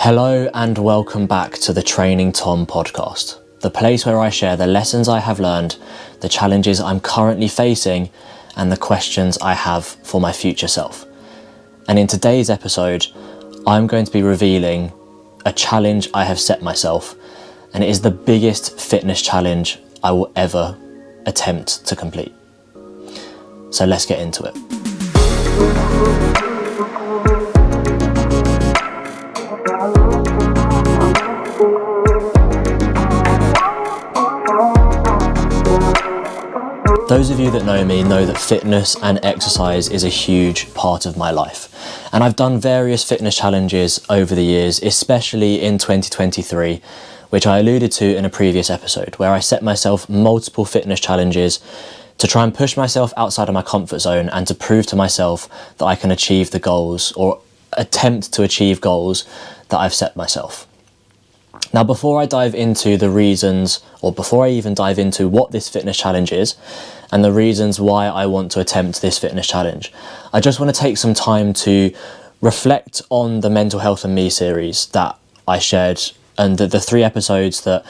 Hello and welcome back to the Training Tom podcast, the place where I share the lessons I have learned, the challenges I'm currently facing, and the questions I have for my future self. And in today's episode, I'm going to be revealing a challenge I have set myself, and it is the biggest fitness challenge I will ever attempt to complete. So let's get into it. Those of you that know me know that fitness and exercise is a huge part of my life. And I've done various fitness challenges over the years, especially in 2023, which I alluded to in a previous episode, where I set myself multiple fitness challenges to try and push myself outside of my comfort zone and to prove to myself that I can achieve the goals or attempt to achieve goals that I've set myself. Now, before I dive into the reasons, or before I even dive into what this fitness challenge is and the reasons why I want to attempt this fitness challenge, I just want to take some time to reflect on the Mental Health and Me series that I shared and the 3 episodes that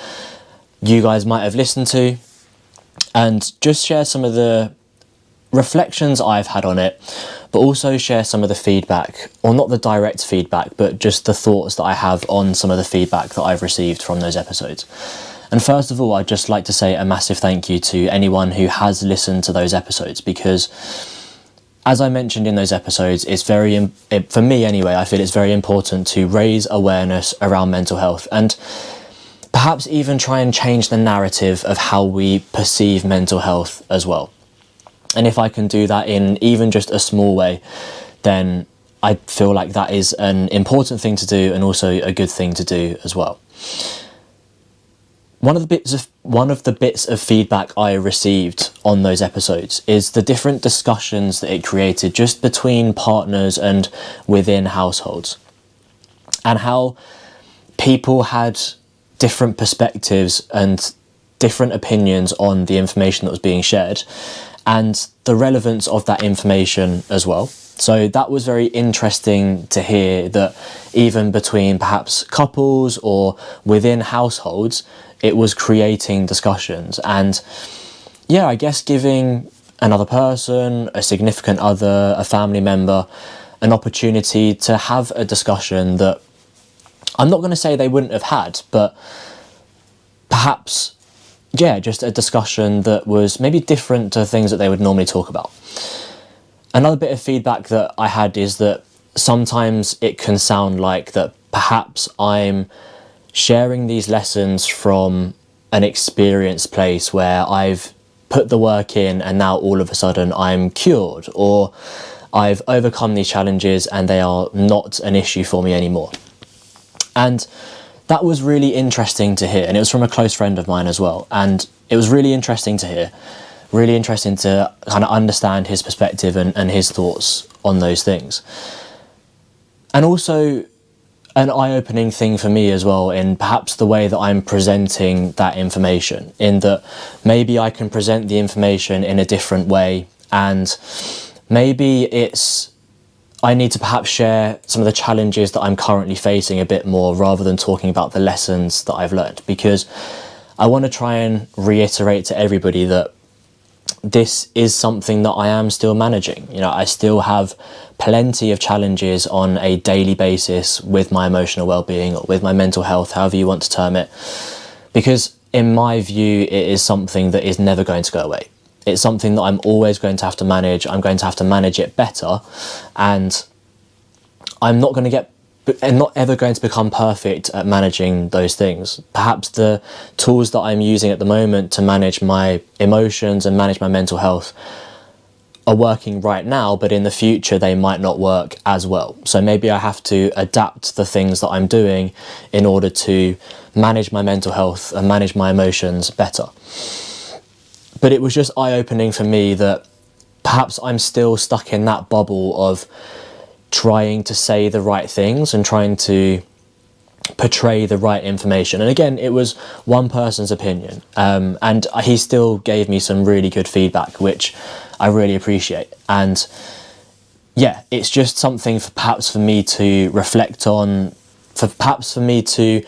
you guys might have listened to, and just share some of the reflections I've had on it, but also share some of the feedback, or not the direct feedback, but just the thoughts that I have on some of the feedback that I've received from those episodes. And first of all, I'd just like to say a massive thank you to anyone who has listened to those episodes, because as I mentioned in those episodes, it's for me anyway, I feel it's very important to raise awareness around mental health and perhaps even try and change the narrative of how we perceive mental health as well. And if I can do that in even just a small way, then I feel like that is an important thing to do and also a good thing to do as well. One of the bits of feedback I received on those episodes is the different discussions that it created just between partners and within households, and how people had different perspectives and different opinions on the information that was being shared, and the relevance of that information as well. So that was very interesting to hear, that even between perhaps couples or within households, it was creating discussions. And yeah, I guess giving another person, a significant other, a family member, an opportunity to have a discussion that I'm not going to say they wouldn't have had, but perhaps just a discussion that was maybe different to things that they would normally talk about. Another bit of feedback that I had is that sometimes it can sound like that perhaps I'm sharing these lessons from an experienced place where I've put the work in and now all of a sudden I'm cured, or I've overcome these challenges and they are not an issue for me anymore. And that was really interesting to hear, and it was from a close friend of mine as well, and it was really interesting to hear, really interesting to kind of understand his perspective and his thoughts on those things. And also an eye-opening thing for me as well, in perhaps the way that I'm presenting that information, in that maybe I can present the information in a different way, and maybe I need to perhaps share some of the challenges that I'm currently facing a bit more, rather than talking about the lessons that I've learned, because I want to try and reiterate to everybody that this is something that I am still managing. You know, I still have plenty of challenges on a daily basis with my emotional well-being, or with my mental health, however you want to term it, because in my view, it is something that is never going to go away. It's something that I'm always going to have to manage. I'm going to have to manage it better, and I'm not ever going to become perfect at managing those things. Perhaps the tools that I'm using at the moment to manage my emotions and manage my mental health are working right now, but in the future they might not work as well. So maybe I have to adapt the things that I'm doing in order to manage my mental health and manage my emotions better. But it was just eye-opening for me that perhaps I'm still stuck in that bubble of trying to say the right things and trying to portray the right information. And again, it was one person's opinion, and he still gave me some really good feedback, which I really appreciate. And yeah, it's just something perhaps for me to reflect on, for me to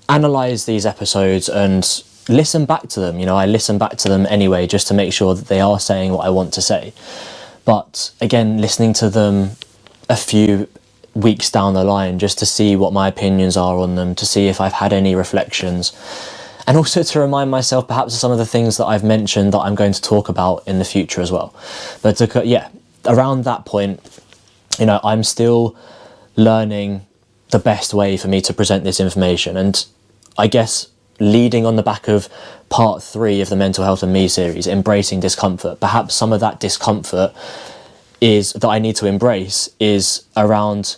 analyze these episodes and listen back to them. I listen back to them anyway, just to make sure that they are saying what I want to say. But again, listening to them a few weeks down the line, just to see what my opinions are on them, to see if I've had any reflections, and also to remind myself perhaps of some of the things that I've mentioned that I'm going to talk about in the future as well. But around that point, I'm still learning the best way for me to present this information. And I guess leading on the back of part 3 of the Mental Health and Me series, embracing discomfort, perhaps some of that discomfort that I need to embrace is around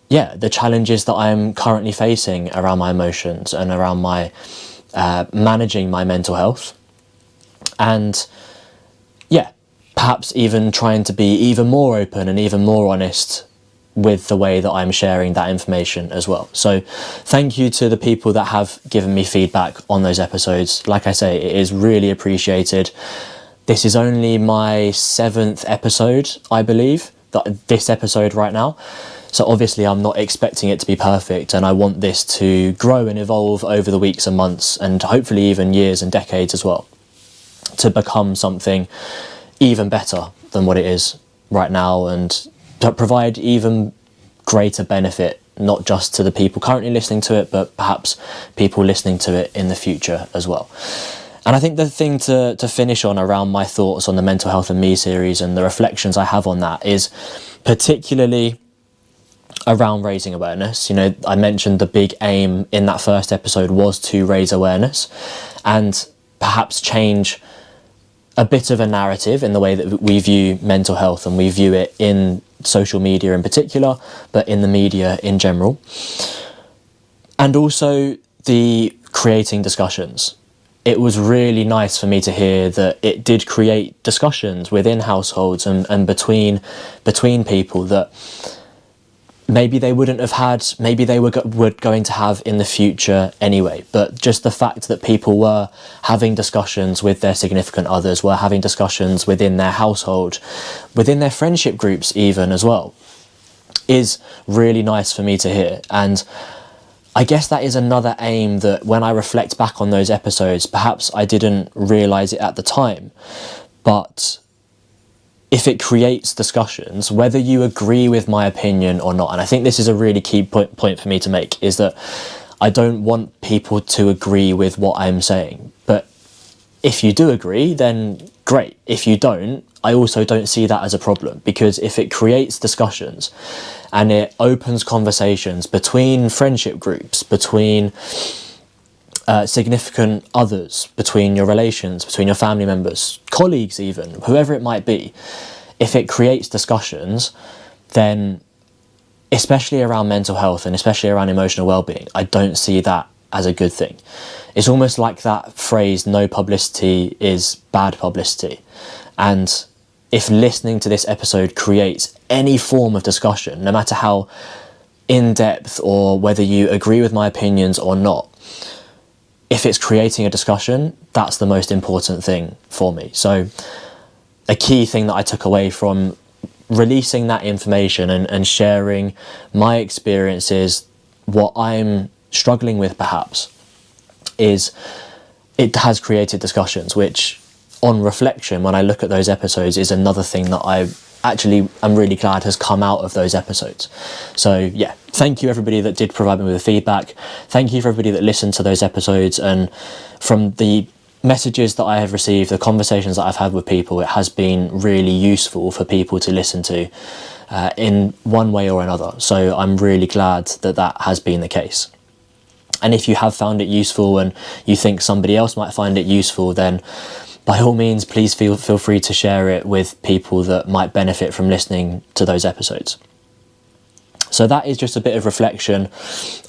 the challenges that I'm currently facing around my emotions and around my managing my mental health, and perhaps even trying to be even more open and even more honest with the way that I'm sharing that information as well. So thank you to the people that have given me feedback on those episodes. Like I say, it is really appreciated. This is only my 7th episode, I believe, this episode right now. So obviously I'm not expecting it to be perfect, and I want this to grow and evolve over the weeks and months, and hopefully even years and decades as well, to become something even better than what it is right now, and to provide even greater benefit, not just to the people currently listening to it, but perhaps people listening to it in the future as well. And I think the thing to finish on around my thoughts on the Mental Health and Me series and the reflections I have on that is particularly around raising awareness. I mentioned the big aim in that first episode was to raise awareness and perhaps change a bit of a narrative in the way that we view mental health, and we view it in social media in particular, but in the media in general. And also the creating discussions. It was really nice for me to hear that it did create discussions within households and between people that maybe they wouldn't have had, maybe they were going to have in the future anyway. But just the fact that people were having discussions with their significant others, were having discussions within their household, within their friendship groups even as well, is really nice for me to hear. And I guess that is another aim that when I reflect back on those episodes, perhaps I didn't realise it at the time, but if it creates discussions, whether you agree with my opinion or not, and I think this is a really key point for me to make, is that I don't want people to agree with what I'm saying. But if you do agree, then great. If you don't, I also don't see that as a problem, because if it creates discussions and it opens conversations between friendship groups, between significant others, between your relations, between your family members, colleagues even, whoever it might be, if it creates discussions, then especially around mental health and especially around emotional well-being, I don't see that as a good thing. It's almost like that phrase, no publicity is bad publicity. And if listening to this episode creates any form of discussion, no matter how in-depth or whether you agree with my opinions or not, if it's creating a discussion, that's the most important thing for me. So a key thing that I took away from releasing that information and sharing my experiences, what I'm struggling with perhaps, is it has created discussions, which on reflection, when I look at those episodes, is another thing that I'm really glad has come out of those episodes. So yeah, thank you everybody that did provide me with the feedback. Thank you for everybody that listened to those episodes, and from the messages that I have received, the conversations that I've had with people, it has been really useful for people to listen to in one way or another. So I'm really glad that that has been the case. And if you have found it useful and you think somebody else might find it useful, then by all means, please feel free to share it with people that might benefit from listening to those episodes. So that is just a bit of reflection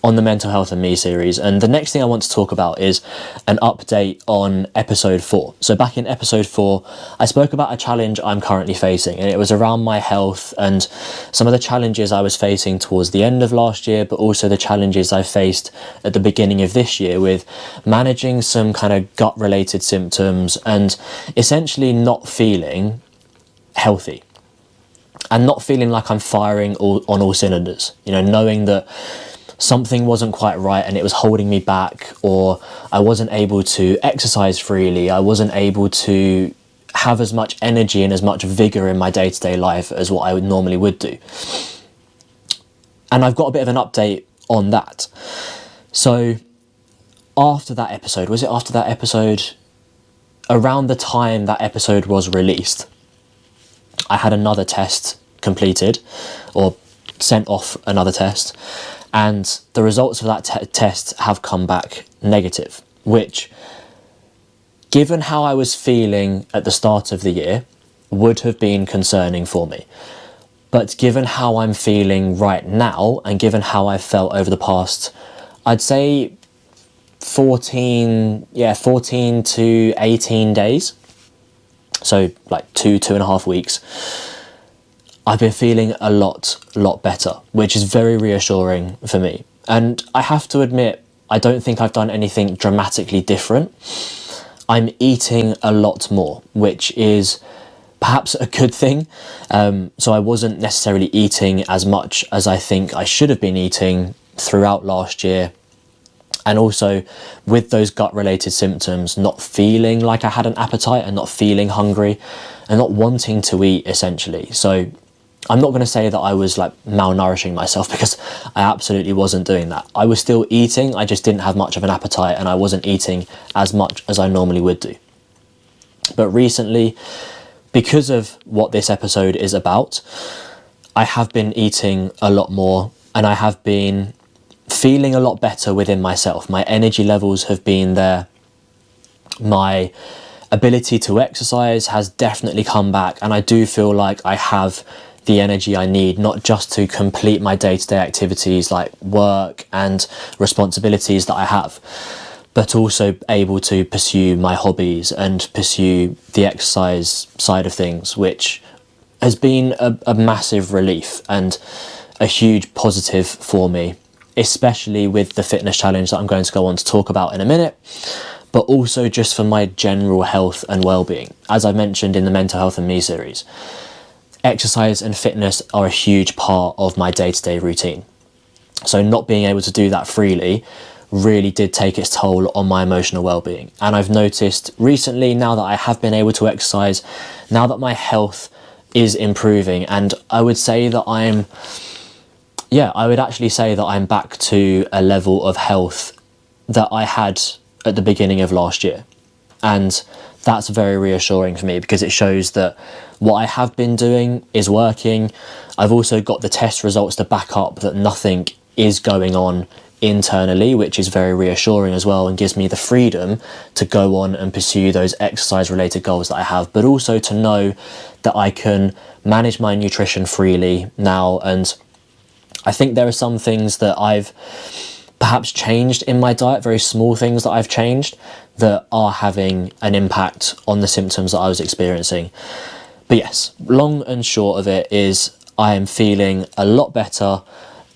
on the Mental Health and Me series. And the next thing I want to talk about is an update on episode 4. So back in episode 4, I spoke about a challenge I'm currently facing, and it was around my health and some of the challenges I was facing towards the end of last year, but also the challenges I faced at the beginning of this year with managing some kind of gut-related symptoms and essentially not feeling healthy. and not feeling like I'm firing on all cylinders, you know, knowing that something wasn't quite right and it was holding me back, or I wasn't able to exercise freely, I wasn't able to have as much energy and as much vigor in my day-to-day life as what I normally would do. And I've got a bit of an update on that. So after that episode, around the time that episode was released, I had another test completed, or sent off another test, and the results of that test have come back negative, which, given how I was feeling at the start of the year, would have been concerning for me. But given how I'm feeling right now, and given how I've felt over the past, I'd say 14 to 18 days, so like 2.5 weeks, I've been feeling a lot better, which is very reassuring for me. And I have to admit, I don't think I've done anything dramatically different. I'm eating a lot more, which is perhaps a good thing. So I wasn't necessarily eating as much as I think I should have been eating throughout last year. And also with those gut-related symptoms, not feeling like I had an appetite and not feeling hungry and not wanting to eat, essentially. So I'm not going to say that I was like malnourishing myself, because I absolutely wasn't doing that. I was still eating, I just didn't have much of an appetite, and I wasn't eating as much as I normally would do. But recently, because of what this episode is about, I have been eating a lot more, and I have been feeling a lot better within myself. My energy levels have been there. My ability to exercise has definitely come back, and I do feel like I have the energy I need, not just to complete my day-to-day activities like work and responsibilities that I have, but also able to pursue my hobbies and pursue the exercise side of things, which has been a massive relief and a huge positive for me, especially with the fitness challenge that I'm going to go on to talk about in a minute, but also just for my general health and well-being. As I mentioned in the Mental Health and Me series, exercise and fitness are a huge part of my day-to-day routine. So not being able to do that freely really did take its toll on my emotional well-being. And I've noticed recently, now that I have been able to exercise, now that my health is improving, and I would say that I would actually say that I'm back to a level of health that I had at the beginning of last year. And that's very reassuring for me, because it shows that what I have been doing is working. I've also got the test results to back up that nothing is going on internally, which is very reassuring as well, and gives me the freedom to go on and pursue those exercise related goals that I have, but also to know that I can manage my nutrition freely now. And I think there are some things that I've perhaps changed in my diet, very small things that I've changed, that are having an impact on the symptoms that I was experiencing. But yes, long and short of it is I am feeling a lot better,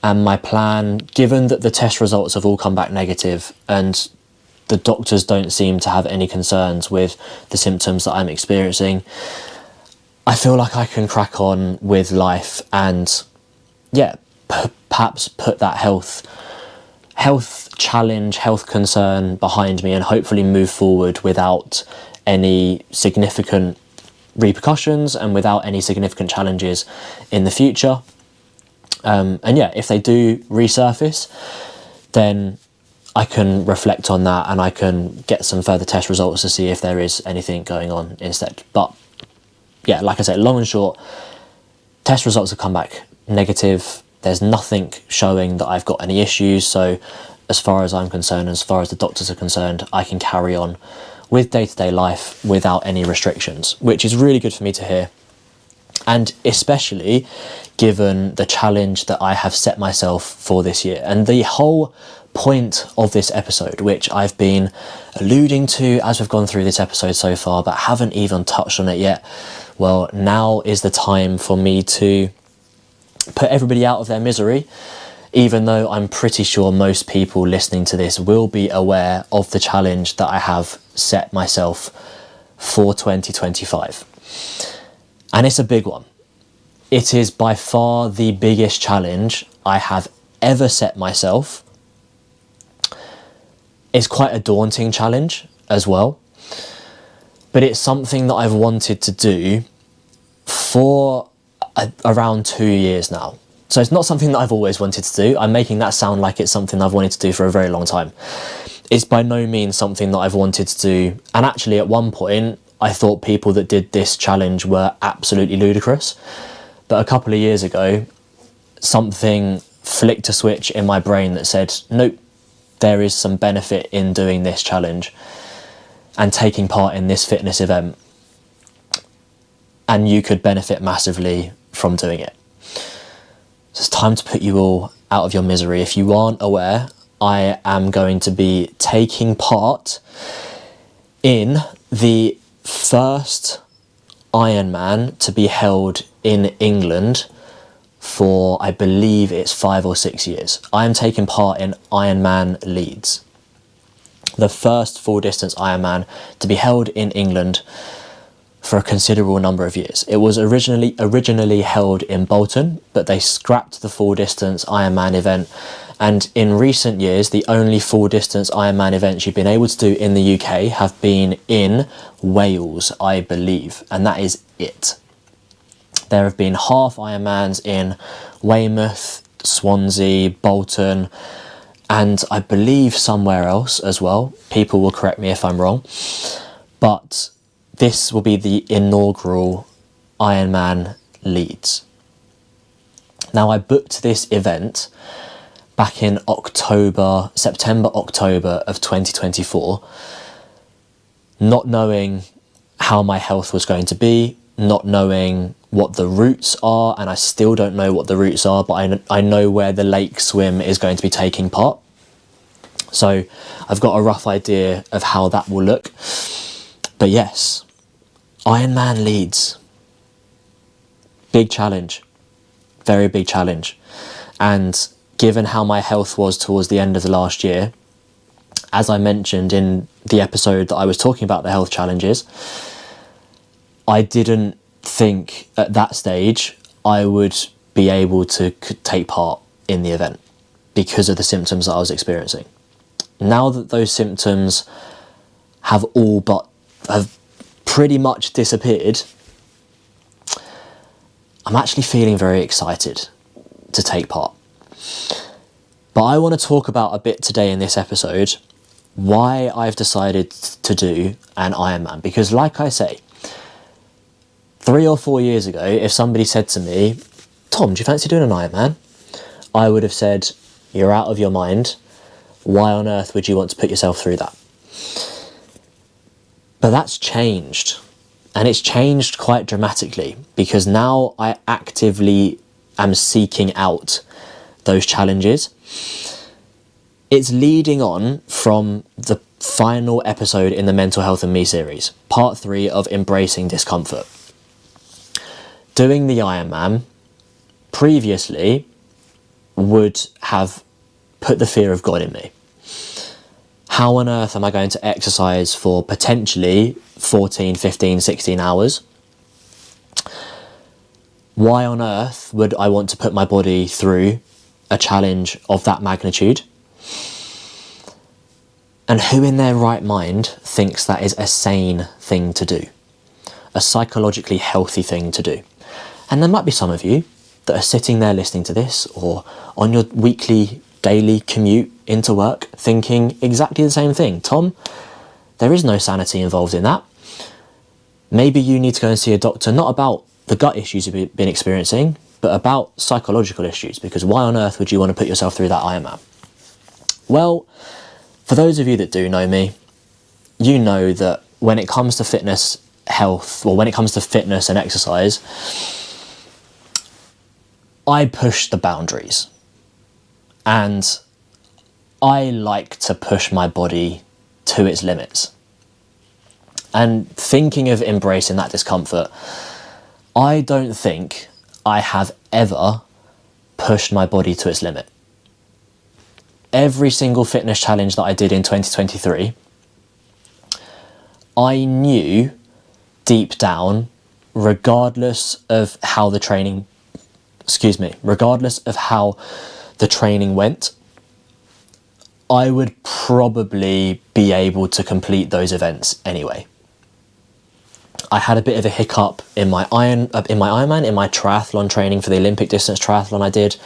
and my plan, given that the test results have all come back negative and the doctors don't seem to have any concerns with the symptoms that I'm experiencing, I feel like I can crack on with life and perhaps put that health challenge, health concern behind me, and hopefully move forward without any significant repercussions and without any significant challenges in the future. If they do resurface, then I can reflect on that and I can get some further test results to see if there is anything going on instead. But yeah, like I said, long and short, test results have come back negative. There's nothing showing that I've got any issues. So as far as I'm concerned, as far as the doctors are concerned, I can carry on with day-to-day life without any restrictions, which is really good for me to hear. And especially given the challenge that I have set myself for this year. And the whole point of this episode, which I've been alluding to as we've gone through this episode so far, but haven't even touched on it yet. Well, now is the time for me to put everybody out of their misery, even though I'm pretty sure most people listening to this will be aware of the challenge that I have set myself for 2025. And it's a big one. It is by far the biggest challenge I have ever set myself. It's quite a daunting challenge as well, but it's something that I've wanted to do for around 2 years now. So it's not something that I've always wanted to do. I'm making that sound like it's something I've wanted to do for a very long time. It's by no means something that I've wanted to do. And actually at one point, I thought people that did this challenge were absolutely ludicrous. But a couple of years ago, something flicked a switch in my brain that said, nope, there is some benefit in doing this challenge and taking part in this fitness event. And you could benefit massively from doing it. So it's time to put you all out of your misery. If you aren't aware, I am going to be taking part in the first Ironman to be held in England for, I believe it's 5 or 6 years. I am taking part in Ironman Leeds, the first full distance Ironman to be held in England for a considerable number of years. It was originally held in Bolton, but they scrapped the full distance Ironman event. And in recent years, the only full distance Ironman events you've been able to do in the UK have been in Wales, I believe. And that is it. There have been half Ironmans in Weymouth, Swansea, Bolton, and I believe somewhere else as well. People will correct me if I'm wrong. But this will be the inaugural Ironman Leeds. Now, I booked this event back in September, October of 2024, not knowing how my health was going to be, not knowing what the routes are, and I still don't know what the routes are, but I know where the lake swim is going to be taking part. So I've got a rough idea of how that will look. But yes, Ironman Leeds. Big challenge. Very big challenge. And given how my health was towards the end of the last year, as I mentioned in the episode that I was talking about the health challenges, I didn't think at that stage I would be able to take part in the event because of the symptoms that I was experiencing. Now that those symptoms have pretty much disappeared, I'm actually feeling very excited to take part. But I want to talk about a bit today in this episode why I've decided to do an Ironman. Because like I say, 3 or 4 years ago, if somebody said to me, Tom, do you fancy doing an Ironman? I would have said, you're out of your mind. Why on earth would you want to put yourself through that? But that's changed. And it's changed quite dramatically because now I actively am seeking out those challenges. It's leading on from the final episode in the Mental Health and Me series, part 3 of Embracing Discomfort. Doing the Ironman previously would have put the fear of God in me. How on earth am I going to exercise for potentially 14, 15, 16 hours? Why on earth would I want to put my body through a challenge of that magnitude? And who in their right mind thinks that is a sane thing to do? A psychologically healthy thing to do? And there might be some of you that are sitting there listening to this or on your weekly, daily commute into work thinking exactly the same thing. Tom, there is no sanity involved in that. Maybe you need to go and see a doctor, not about the gut issues you've been experiencing, but about psychological issues, because why on earth would you want to put yourself through that Ironman? Well, for those of you that do know me, you know that when it comes to fitness, health, or when it comes to fitness and exercise, I push the boundaries. And I like to push my body to its limits. And thinking of embracing that discomfort, I don't think I have ever pushed my body to its limit. Every single fitness challenge that I did in 2023, I knew deep down, regardless of how the training regardless of how the training went, I would probably be able to complete those events anyway. I had a bit of a hiccup in my Ironman, in my triathlon training for the Olympic distance triathlon I did,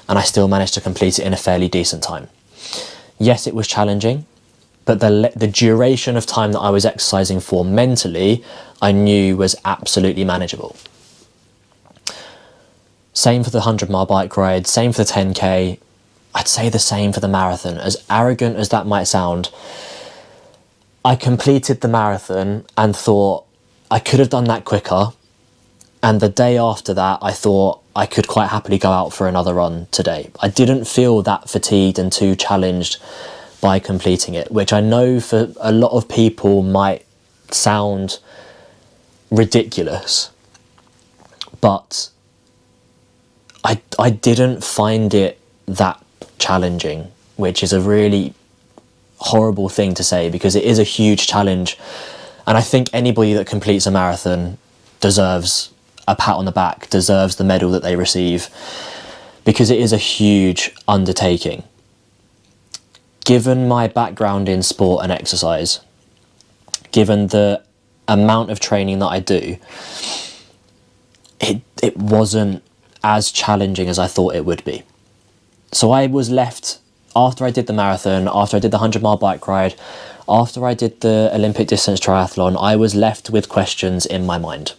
and I still managed to complete it in a fairly decent time. Yes, it was challenging, but the duration of time that I was exercising for mentally, I knew was absolutely manageable. Same for the 100-mile bike ride, same for the 10K. I'd say the same for the marathon. As arrogant as that might sound, I completed the marathon and thought I could have done that quicker. And the day after that, I thought I could quite happily go out for another run today. I didn't feel that fatigued and too challenged by completing it, which I know for a lot of people might sound ridiculous. But I didn't find it that challenging, which is a really horrible thing to say because it is a huge challenge. And I think anybody that completes a marathon deserves a pat on the back, deserves the medal that they receive, because it is a huge undertaking. Given my background in sport and exercise, given the amount of training that I do, it wasn't as challenging as I thought it would be. So I was left, after I did the marathon, after I did the 100-mile bike ride, after I did the Olympic distance triathlon, I was left with questions in my mind.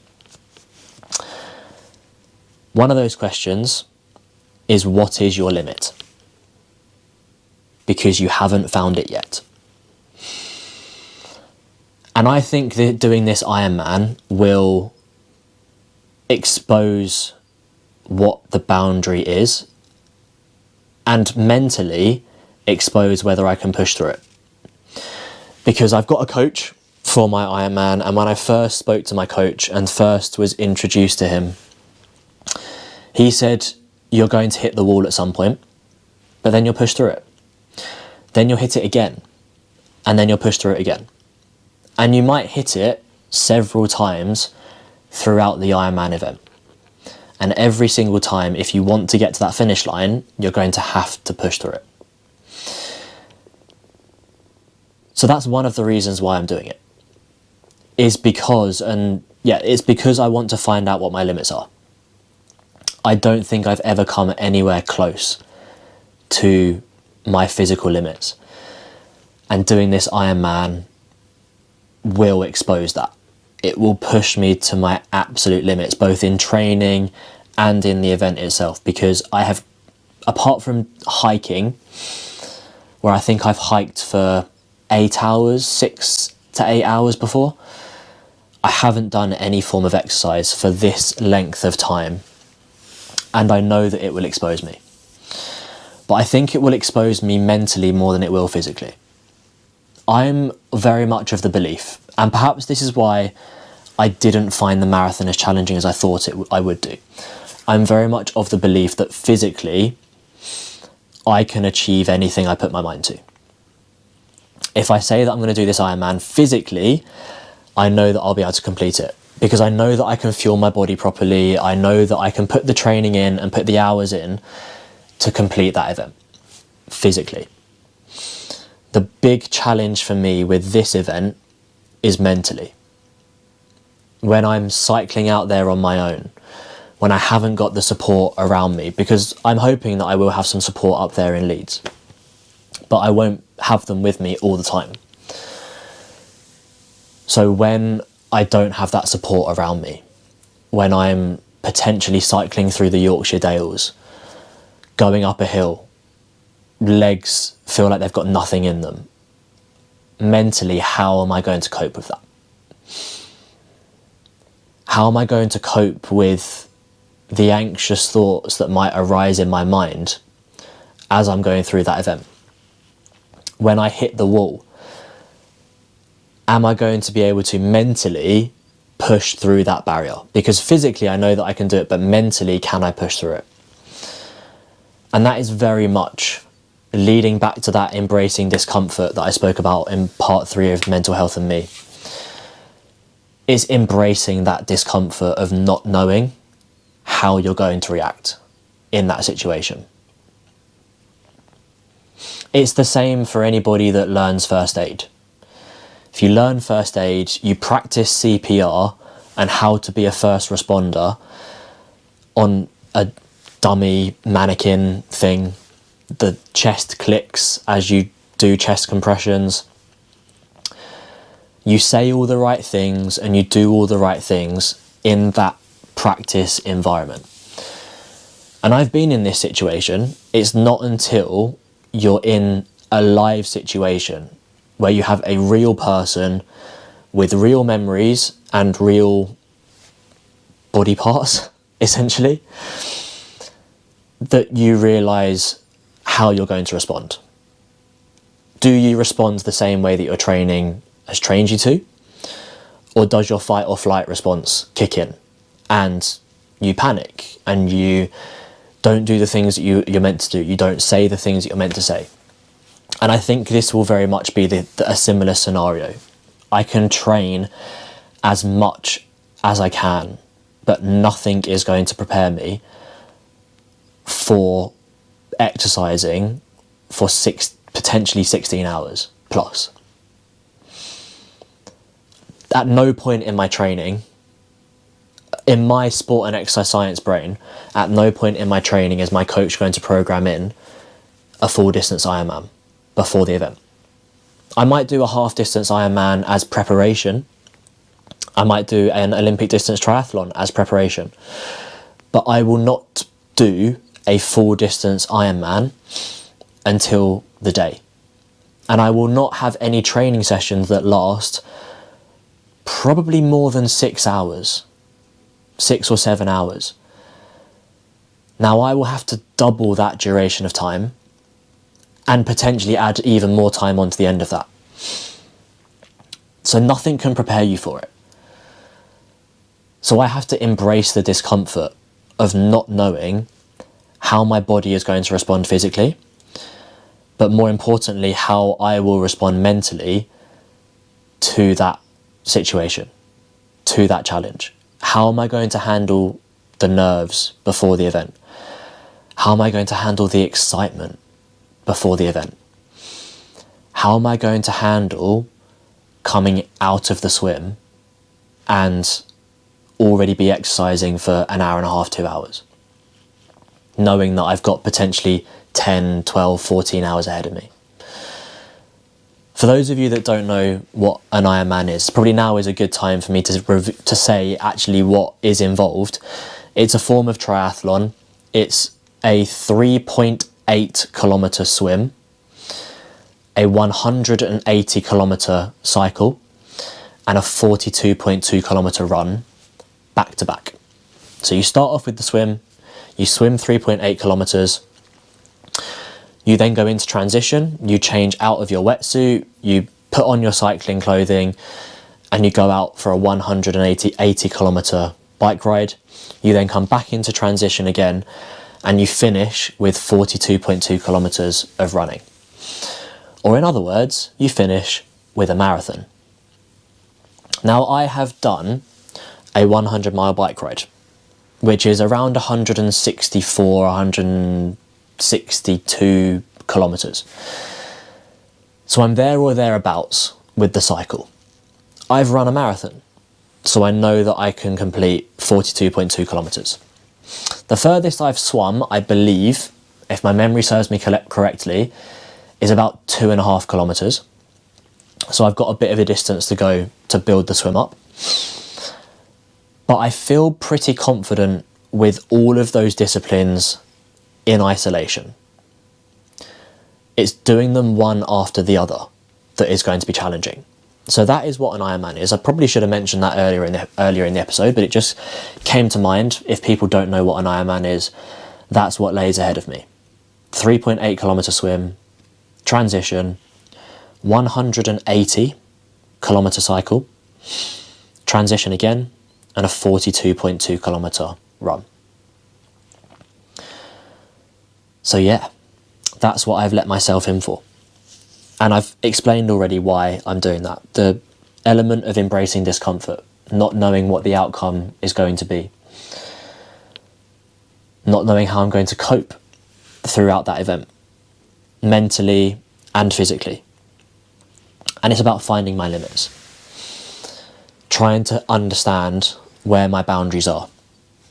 One of those questions is, what is your limit? Because you haven't found it yet. And I think that doing this Ironman will expose what the boundary is and mentally expose whether I can push through it. Because I've got a coach for my Ironman, and when I first spoke to my coach and first was introduced to him, he said, you're going to hit the wall at some point, but then you'll push through it. Then you'll hit it again, and then you'll push through it again. And you might hit it several times throughout the Ironman event. And every single time, if you want to get to that finish line, you're going to have to push through it. So that's one of the reasons why I'm doing it. It's because I want to find out what my limits are. I don't think I've ever come anywhere close to my physical limits. And doing this Ironman will expose that. It will push me to my absolute limits, both in training and in the event itself, because I have, apart from hiking, where I think I've hiked for 8 hours, 6 to 8 hours before, I haven't done any form of exercise for this length of time, and I know that it will expose me. But I think it will expose me mentally more than it will physically. I'm very much of the belief, and perhaps this is why I didn't find the marathon as challenging as I thought I would do. I'm very much of the belief that physically I can achieve anything I put my mind to. If I say that I'm going to do this Ironman physically, I know that I'll be able to complete it, because I know that I can fuel my body properly. I know that I can put the training in and put the hours in to complete that event physically. The big challenge for me with this event is mentally. When I'm cycling out there on my own, when I haven't got the support around me, because I'm hoping that I will have some support up there in Leeds, but I won't have them with me all the time. So when I don't have that support around me, when I'm potentially cycling through the Yorkshire Dales, going up a hill, legs feel like they've got nothing in them, mentally, how am I going to cope with that? How am I going to cope with the anxious thoughts that might arise in my mind as I'm going through that event? When I hit the wall, am I going to be able to mentally push through that barrier? Because physically I know that I can do it, but mentally, can I push through it? And that is very much leading back to that embracing discomfort that I spoke about in part 3 of Mental Health and Me. Is embracing that discomfort of not knowing how you're going to react in that situation. It's the same for anybody that learns first aid. If you learn first aid, you practice CPR and how to be a first responder on a dummy mannequin thing. The chest clicks as you do chest compressions. You say all the right things and you do all the right things in that practice environment. And I've been in this situation. It's not until you're in a live situation where you have a real person with real memories and real body parts, essentially, that you realise how you're going to respond. Do you respond the same way that your training has trained you to? Or does your fight or flight response kick in and you panic and you don't do the things that you're meant to do? You don't say the things that you're meant to say. And I think this will very much be a similar scenario. I can train as much as I can, but nothing is going to prepare me for exercising for potentially 16 hours plus. At no point in my training, in my sport and exercise science brain, at no point in my training is my coach going to program in a full distance Ironman before the event. I might do a half distance Ironman as preparation. I might do an Olympic distance triathlon as preparation, but I will not do a full distance Ironman until the day. And I will not have any training sessions that last probably more than 6 hours, 6 or 7 hours. Now I will have to double that duration of time and potentially add even more time onto the end of that. So nothing can prepare you for it. So I have to embrace the discomfort of not knowing how my body is going to respond physically, but more importantly, how I will respond mentally to that situation, to that challenge. How am I going to handle the nerves before the event? How am I going to handle the excitement before the event? How am I going to handle coming out of the swim and already be exercising for an hour and a half, 2 hours, knowing that I've got potentially 10, 12, 14 hours ahead of me? For those of you that don't know what an Ironman is, probably now is a good time for me to say actually what is involved. It's a form of triathlon. It's a 3.8 kilometre swim, a 180 kilometre cycle, and a 42.2 kilometre run back to back. So you start off with the swim, you swim 3.8 kilometres, you then go into transition, you change out of your wetsuit, you put on your cycling clothing, and you go out for a 180 kilometre bike ride. You then come back into transition again, and you finish with 42.2 kilometres of running. Or in other words, you finish with a marathon. Now I have done a 100-mile bike ride, which is around 164, 162 kilometres. So I'm there or thereabouts with the cycle. I've run a marathon, so I know that I can complete 42.2 kilometres. The furthest I've swum, I believe, if my memory serves me correctly, is about 2.5 kilometres. So I've got a bit of a distance to go to build the swim up. But I feel pretty confident with all of those disciplines in isolation. It's doing them one after the other that is going to be challenging. So that is what an Ironman is. I probably should have mentioned that earlier in the episode, but it just came to mind. If people don't know what an Ironman is, that's what lays ahead of me. 3.8 kilometre swim, transition, 180 kilometre cycle, transition again, and a 42.2 kilometre run. So yeah, that's what I've let myself in for. And I've explained already why I'm doing that. The element of embracing discomfort, not knowing what the outcome is going to be. not knowing how I'm going to cope throughout that event, mentally and physically. And it's about finding my limits, trying to understand where my boundaries are.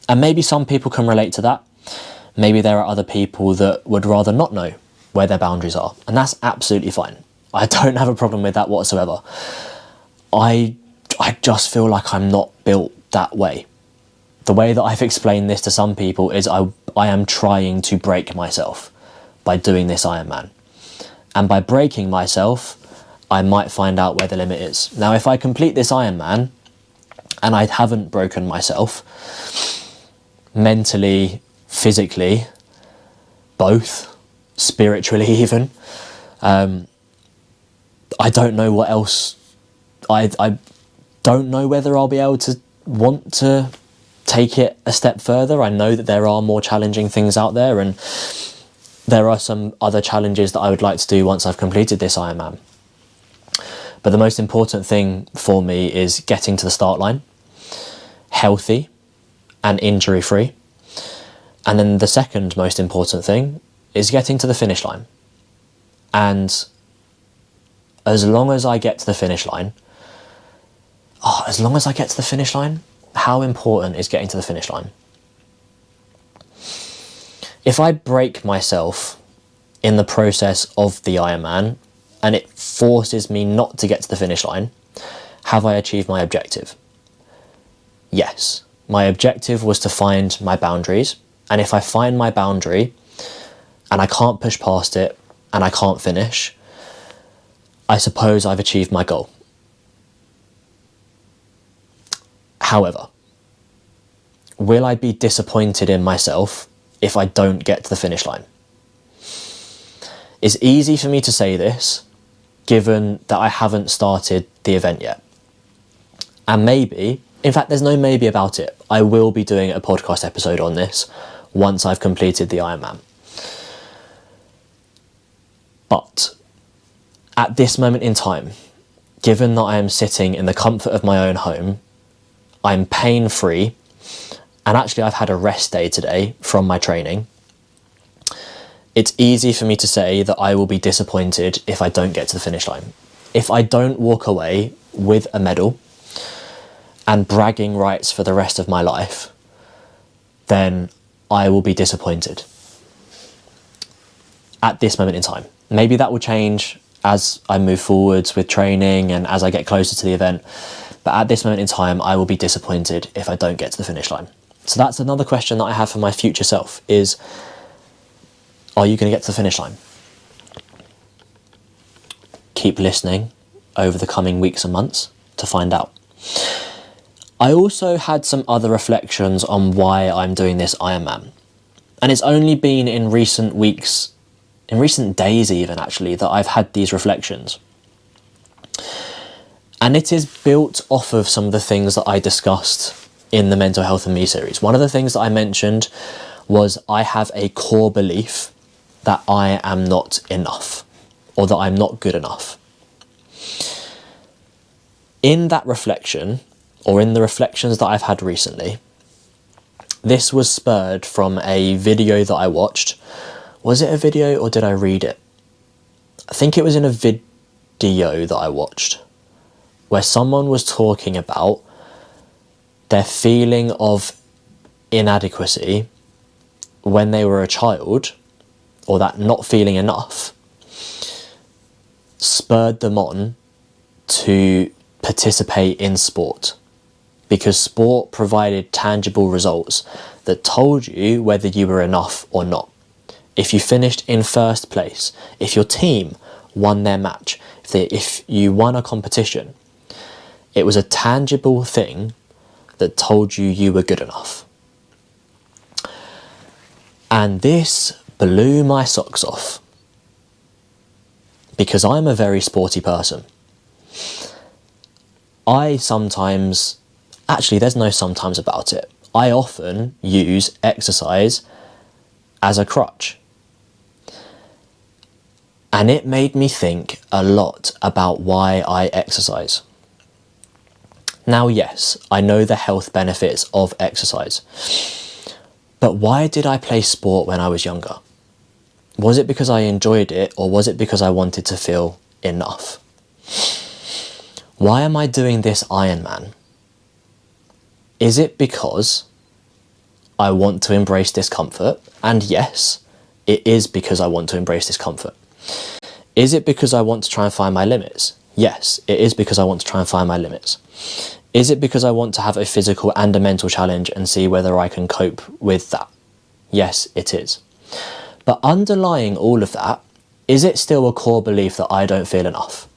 And maybe some people can relate to that. Maybe there are other people that would rather not know where their boundaries are, and that's absolutely fine. I don't have a problem with that whatsoever. I just feel like I'm not built that way. The way that I've explained this to some people is I am trying to break myself by doing this Ironman. And by breaking myself, I might find out where the limit is. Now, if I complete this Ironman and I haven't broken myself, mentally, physically, both, spiritually even, I don't know what else. I don't know whether I'll be able to want to take it a step further. I know that there are more challenging things out there, and there are some other challenges that I would like to do once I've completed this Ironman. But the most important thing for me is getting to the start line, healthy and injury free. And then the second most important thing is getting to the finish line. And as long as I get to the finish line, how important is getting to the finish line? If I break myself in the process of the Ironman and it forces me not to get to the finish line, have I achieved my objective? Yes. My objective was to find my boundaries, and if I find my boundary and I can't push past it and I can't finish, I suppose I've achieved my goal. However, will I be disappointed in myself if I don't get to the finish line? It's easy for me to say this, given that I haven't started the event yet. And maybe, in fact, there's no maybe about it, I will be doing a podcast episode on this once I've completed the Ironman. But at this moment in time, given that I am sitting in the comfort of my own home, I'm pain-free, and actually I've had a rest day today from my training, it's easy for me to say that I will be disappointed if I don't get to the finish line. If I don't walk away with a medal and bragging rights for the rest of my life, then I will be disappointed at this moment in time. Maybe that will change as I move forwards with training and as I get closer to the event. But at this moment in time, I will be disappointed if I don't get to the finish line. So that's another question that I have for my future self is, are you going to get to the finish line? Keep listening over the coming weeks and months to find out. I also had some other reflections on why I'm doing this Ironman. And it's only been in recent weeks, in recent days even actually, that I've had these reflections. And it is built off of some of the things that I discussed in the Mental Health and Me series. One of the things that I mentioned was I have a core belief that I am not enough, or that I'm not good enough. In that reflection, or in the reflections that I've had recently, this was spurred from a video that I watched. Was it a video or did I read it? I think it was in a video that I watched, where someone was talking about their feeling of inadequacy when they were a child, or that not feeling enough, spurred them on to participate in sport, because sport provided tangible results that told you whether you were enough or not. If you finished in first place, if your team won their match, if you won a competition, it was a tangible thing that told you you were good enough. And this blew my socks off, because I'm a very sporty person. I sometimes, actually there's no sometimes about it, I often use exercise as a crutch. And it made me think a lot about why I exercise. Now, yes, I know the health benefits of exercise, But why did I play sport when I was younger? Was it because I enjoyed it, or was it because I wanted to feel enough? Why am I doing this Ironman? Is it because I want to embrace discomfort? And yes, it is because I want to embrace discomfort. Is it because I want to try and find my limits? Yes, it is because I want to try and find my limits. Is it because I want to have a physical and a mental challenge and see whether I can cope with that? Yes, it is. But underlying all of that, is it still a core belief that I don't feel enough?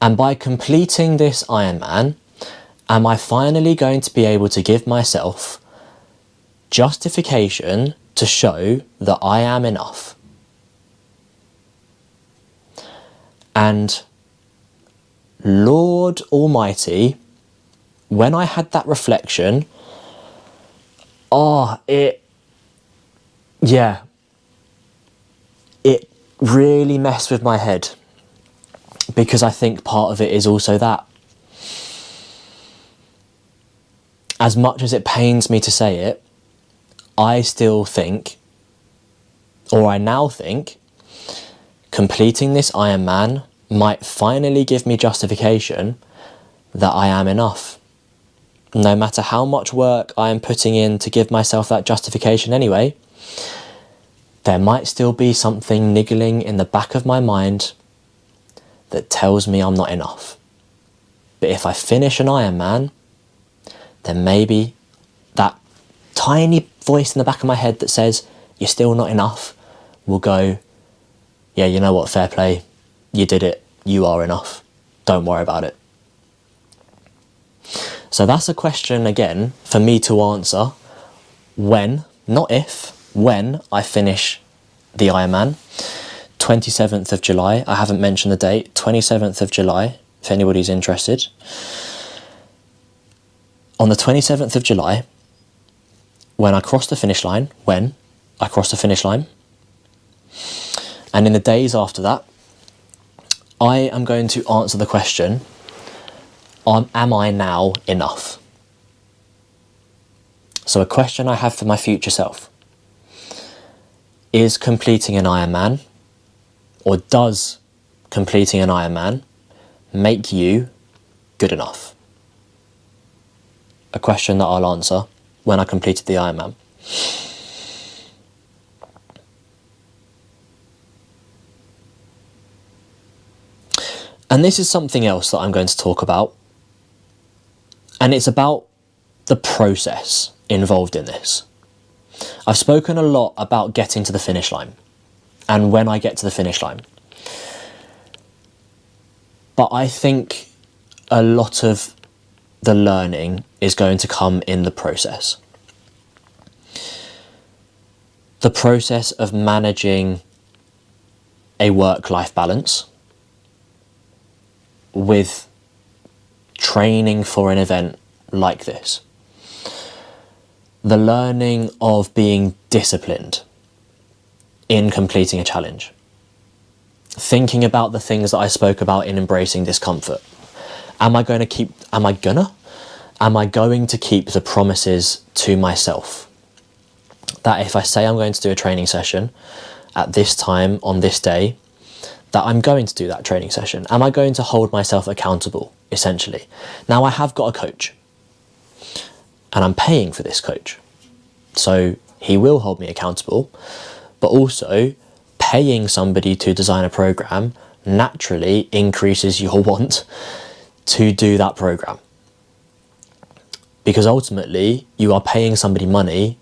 And by completing this Ironman, am I finally going to be able to give myself justification to show that I am enough? And Lord Almighty, when I had that reflection, it really messed with my head, because I think part of it is also that. As much as it pains me to say it, I still think, or I now think, completing this Ironman might finally give me justification that I am enough. No matter how much work I am putting in to give myself that justification anyway, there might still be something niggling in the back of my mind that tells me I'm not enough. But if I finish an Ironman, then maybe that tiny voice in the back of my head that says, you're still not enough, will go, yeah, you know what, fair play, you did it, you are enough, don't worry about it. So that's a question, again, for me to answer when, not if, when I finish the Ironman. 27th of July, I haven't mentioned the date, 27th of July, if anybody's interested. On the 27th of July, when I cross the finish line, and in the days after that, I am going to answer the question, am I now enough? So a question I have for my future self. Is completing an Ironman, or does completing an Ironman make you good enough? A question that I'll answer when I completed the Ironman. And this is something else that I'm going to talk about. And it's about the process involved in this. I've spoken a lot about getting to the finish line and when I get to the finish line. But I think a lot of the learning is going to come in the process. The process of managing a work-life balance with training for an event like this. The learning of being disciplined in completing a challenge. Thinking about the things that I spoke about in embracing discomfort. Am I going to keep the promises to myself? That if I say I'm going to do a training session at this time on this day, that I'm going to do that training session. Am I going to hold myself accountable, essentially? Now, I have got a coach, and I'm paying for this coach. So he will hold me accountable, but also paying somebody to design a program naturally increases your want to do that program. Because ultimately, you are paying somebody money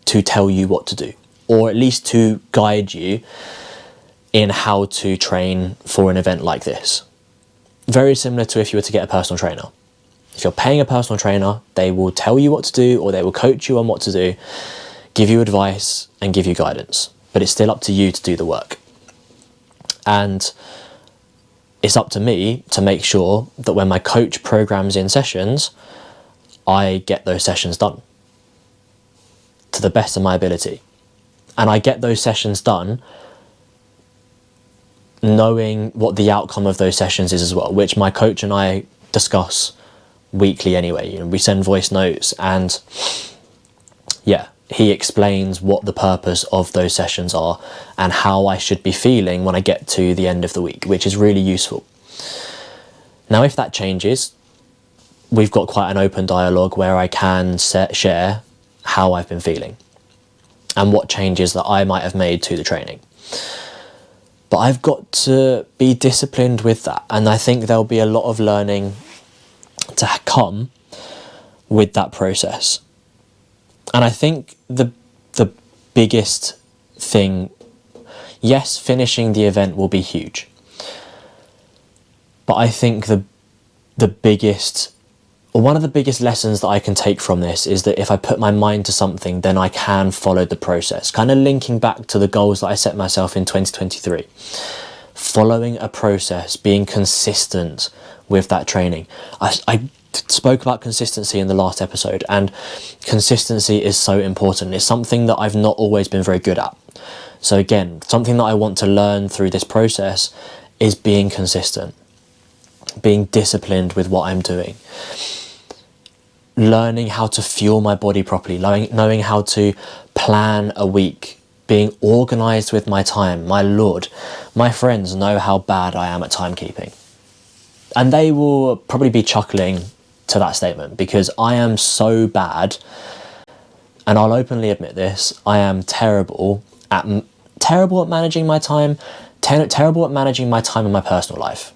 to tell you what to do, or at least to guide you in how to train for an event like this. Very similar to if you were to get a personal trainer. If you're paying a personal trainer, they will tell you what to do, or they will coach you on what to do, give you advice and give you guidance. But it's still up to you to do the work. And it's up to me to make sure that when my coach programs in sessions, I get those sessions done to the best of my ability. And I get those sessions done knowing what the outcome of those sessions is as well, which my coach and I discuss weekly anyway. We send voice notes, and yeah, he explains what the purpose of those sessions are and how I should be feeling when I get to the end of the week, which is really useful. Now, if that changes, we've got quite an open dialogue where I can share how I've been feeling and what changes that I might have made to the training. But I've got to be disciplined with that, and I think there'll be a lot of learning to come with that process. And I think the biggest thing, yes, finishing the event will be huge, but I think the biggest, or one of the biggest lessons that I can take from this is that if I put my mind to something, then I can follow the process. Kind of linking back to the goals that I set myself in 2023. Following a process, being consistent with that training. I spoke about consistency in the last episode, and consistency is so important. It's something that I've not always been very good at. So again, something that I want to learn through this process is being consistent, being disciplined with what I'm doing, learning how to fuel my body properly, knowing how to plan a week, being organised with my time. My lord, my friends know how bad I am at timekeeping. And they will probably be chuckling to that statement, because I am so bad, and I'll openly admit this, I am terrible at managing my time, terrible at managing my time in my personal life.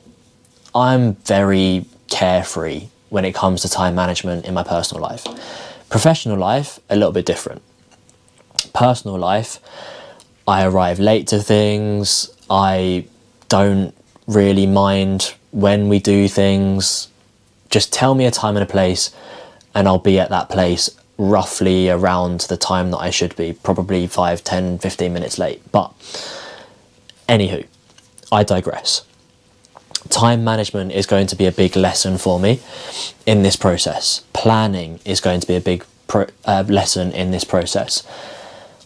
I'm very carefree when it comes to time management in my personal life. Professional life, a little bit different. Personal life, I arrive late to things, I don't really mind when we do things. Just tell me a time and a place and I'll be at that place roughly around the time that I should be, probably 5, 10, 15 minutes late. But anywho, I digress. Time management is going to be a big lesson for me in this process. Planning is going to be a big lesson in this process.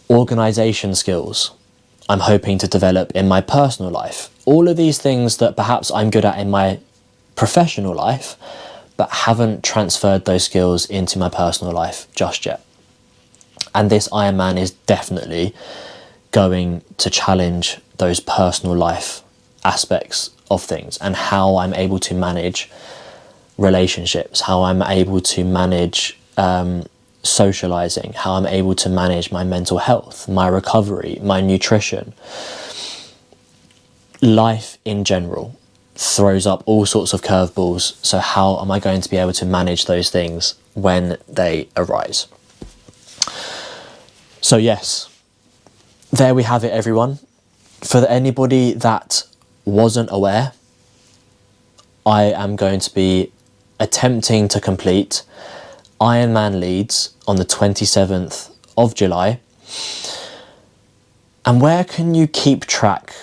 Organisation skills, I'm hoping to develop in my personal life. All of these things that perhaps I'm good at in my professional life, but haven't transferred those skills into my personal life just yet. And this Ironman is definitely going to challenge those personal life aspects of things, and how I'm able to manage relationships, how I'm able to manage socializing, how I'm able to manage my mental health, my recovery, my nutrition. Life in general throws up all sorts of curveballs, so how am I going to be able to manage those things when they arise? So yes, there we have it, everyone. For anybody that wasn't aware, I am going to be attempting to complete Ironman Leeds on the 27th of July. And where can you keep track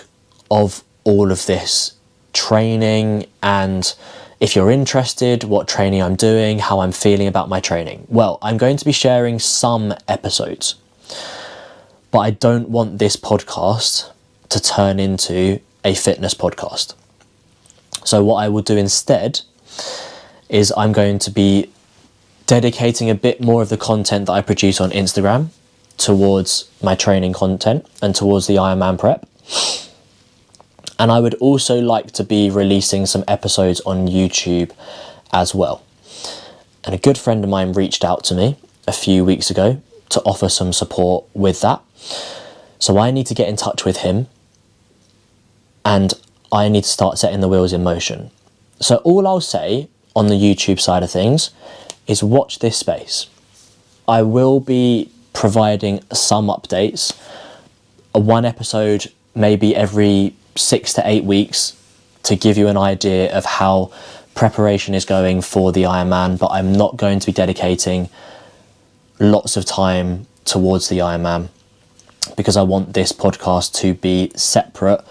of all of this training, and if you're interested, what training I'm doing, how I'm feeling about my training? Well, I'm going to be sharing some episodes, but I don't want this podcast to turn into a fitness podcast. So what I will do instead is I'm going to be dedicating a bit more of the content that I produce on Instagram towards my training content and towards the Ironman prep. And I would also like to be releasing some episodes on YouTube as well. And a good friend of mine reached out to me a few weeks ago to offer some support with that. So I need to get in touch with him, and I need to start setting the wheels in motion. So all I'll say on the YouTube side of things is watch this space. I will be providing some updates, one episode maybe every 6 to 8 weeks, to give you an idea of how preparation is going for the Ironman, but I'm not going to be dedicating lots of time towards the Ironman, because I want this podcast to be separate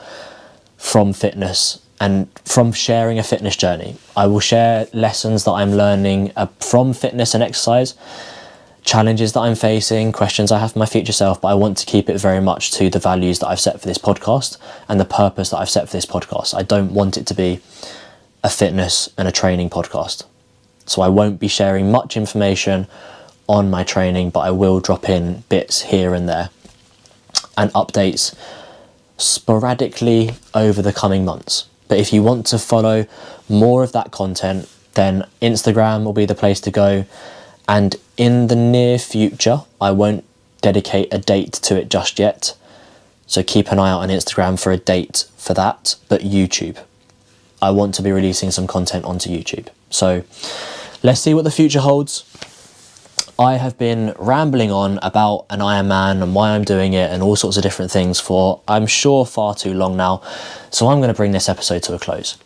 from fitness and from sharing a fitness journey. I will share lessons that I'm learning from fitness and exercise, challenges that I'm facing, questions I have for my future self, but I want to keep it very much to the values that I've set for this podcast and the purpose that I've set for this podcast. I don't want it to be a fitness and a training podcast. So I won't be sharing much information on my training, but I will drop in bits here and there and updates sporadically over the coming months. But if you want to follow more of that content, then Instagram will be the place to go. And in the near future, I won't dedicate a date to it just yet. So keep an eye out on Instagram for a date for that. But YouTube, I want to be releasing some content onto YouTube. So let's see what the future holds. I have been rambling on about an Ironman and why I'm doing it and all sorts of different things for, I'm sure, far too long now. So I'm going to bring this episode to a close.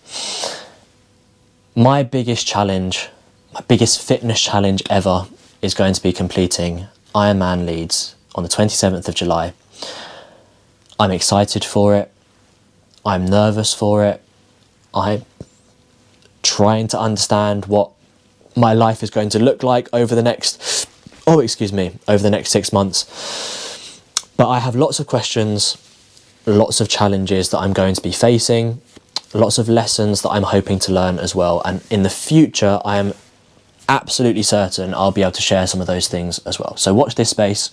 My biggest challenge, my biggest fitness challenge ever is going to be completing Ironman Leeds on the 27th of July. I'm excited for it. I'm nervous for it. I'm trying to understand what my life is going to look like over the next, over the next 6 months. But I have lots of questions, lots of challenges that I'm going to be facing, lots of lessons that I'm hoping to learn as well. And in the future, I am absolutely certain I'll be able to share some of those things as well. So watch this space.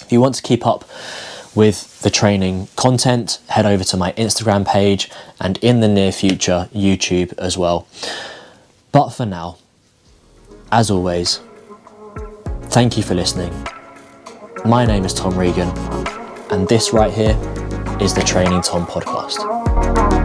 If you want to keep up with the training content, head over to my Instagram page and in the near future, YouTube as well. But for now, as always, thank you for listening. My name is Tom Regan, and this right here is the Training Tom podcast.